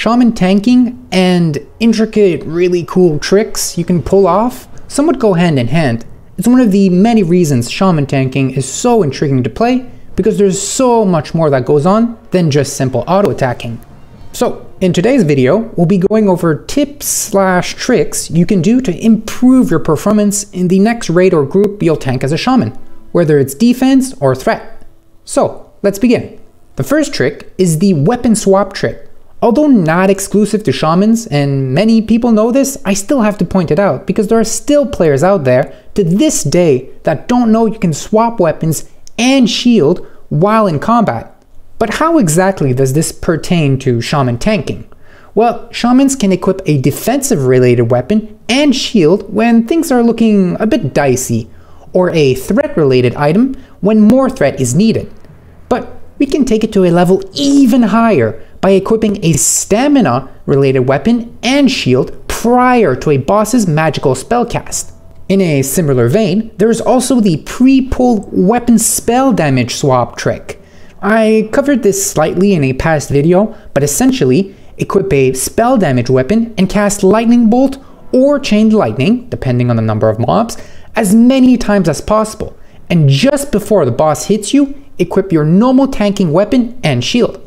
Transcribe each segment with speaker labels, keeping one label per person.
Speaker 1: Shaman tanking and intricate, really cool tricks you can pull off somewhat go hand in hand. It's one of the many reasons Shaman tanking is so intriguing to play, because there's so much more that goes on than just simple auto attacking. So in today's video, we'll be going over tips/tricks you can do to improve your performance in the next raid or group you'll tank as a shaman, whether it's defense or threat. So let's begin. The first trick is the weapon swap trick. Although not exclusive to shamans, and many people know this, I still have to point it out because there are still players out there to this day that don't know you can swap weapons and shield while in combat. But how exactly does this pertain to shaman tanking? Well, shamans can equip a defensive related weapon and shield when things are looking a bit dicey, or a threat related item when more threat is needed. But we can take it to a level even higher by equipping a stamina related weapon and shield prior to a boss's magical spell cast. In a similar vein, there is also the Prepull weapon spell damage swap trick. I covered this slightly in a past video, but essentially, equip a spell damage weapon and cast lightning bolt or chained lightning, depending on the number of mobs, as many times as possible. And just before the boss hits you, equip your normal tanking weapon and shield.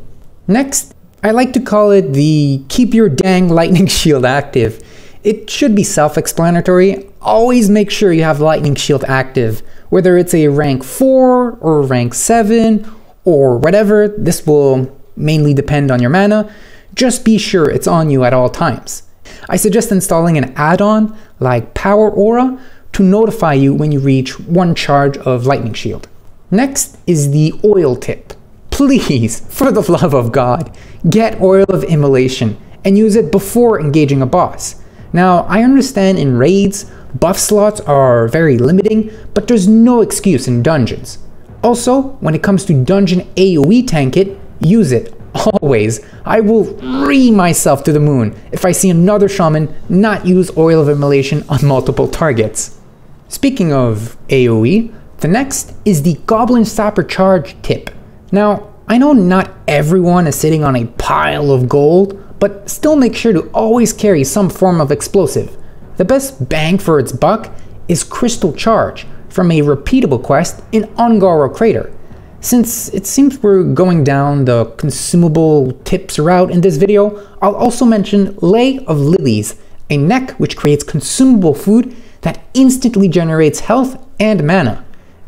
Speaker 1: Next, I like to call it the keep your dang lightning shield active. It should be self-explanatory. Always make sure you have lightning shield active, whether it's a rank 4 or rank 7 or whatever. This will mainly depend on your mana. Just be sure it's on you at all times. I suggest installing an add-on like Power Aura to notify you when you reach 1 charge of lightning shield. Next is the oil tip. Please, for the love of God, get Oil of Immolation and use it before engaging a boss. Now, I understand in raids, buff slots are very limiting, but there's no excuse in dungeons. Also, when it comes to dungeon AoE tank it, use it, always. I will ree myself to the moon if I see another shaman not use Oil of Immolation on multiple targets. Speaking of AoE, the next is the Goblin Charge tip. Now, I know not everyone is sitting on a pile of gold, but still make sure to always carry some form of explosive. The best bang for its buck is Crystal Charge from a repeatable quest in Ungaro Crater. Since it seems we're going down the consumable tips route in this video, I'll also mention Lay of Lilies, a neck which creates consumable food that instantly generates health and mana.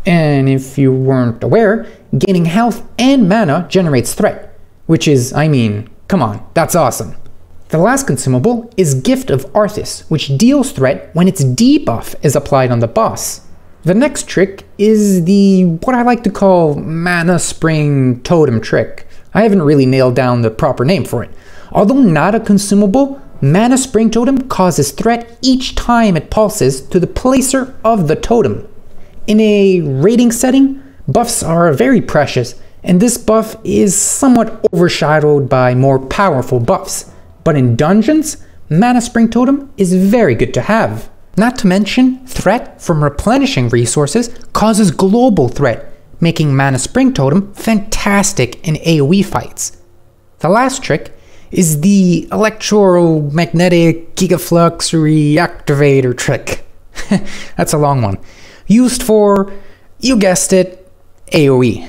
Speaker 1: And if you weren't aware, gaining health and mana generates threat, which is, I mean, come on, that's awesome. The last consumable is Gift of Arthas, which deals threat when its debuff is applied on the boss. The next trick is the, what I like to call, Mana Spring Totem trick. I haven't really nailed down the proper name for it. Although not a consumable, Mana Spring Totem causes threat each time it pulses to the placer of the totem. In a raiding setting, buffs are very precious, and this buff is somewhat overshadowed by more powerful buffs. But in dungeons, Mana Spring Totem is very good to have. Not to mention, threat from replenishing resources causes global threat, making Mana Spring Totem fantastic in AoE fights. The last trick is the Electromagnetic Giga Flux Reactivator trick. That's a long one. Used for, you guessed it, AoE.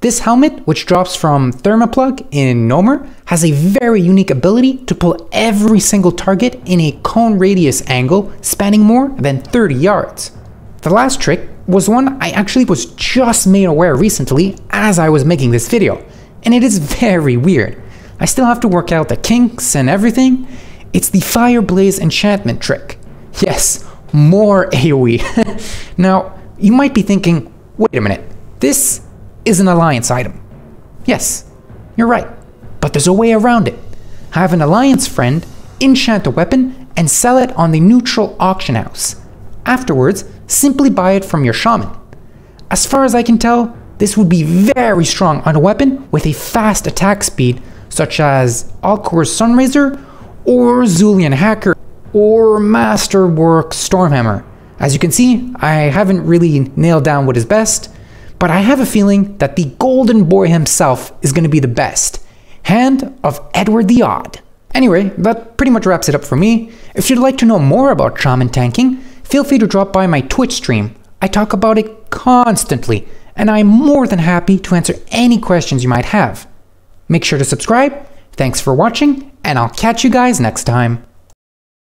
Speaker 1: This helmet, which drops from Thermoplug in Nomer, has a very unique ability to pull every single target in a cone radius angle spanning more than 30 yards. The last trick was one I actually was just made aware recently as I was making this video, and it is very weird. I still have to work out the kinks and everything. It's the Fire Blaze enchantment trick. Yes, more AoE. Now, you might be thinking, wait a minute, this is an alliance item. Yes, you're right, but there's a way around it. Have an alliance friend enchant a weapon and sell it on the neutral auction house. Afterwards, simply buy it from your shaman. As far as I can tell, this would be very strong on a weapon with a fast attack speed, such as Alcor's Sunraiser or Zulian Hacker or Masterwork Stormhammer. As you can see, I haven't really nailed down what is best, but I have a feeling that the golden boy himself is going to be the best. Hand of Edward the Odd. Anyway, that pretty much wraps it up for me. If you'd like to know more about Shaman tanking, feel free to drop by my Twitch stream. I talk about it constantly, and I'm more than happy to answer any questions you might have. Make sure to subscribe. Thanks for watching, and I'll catch you guys next time.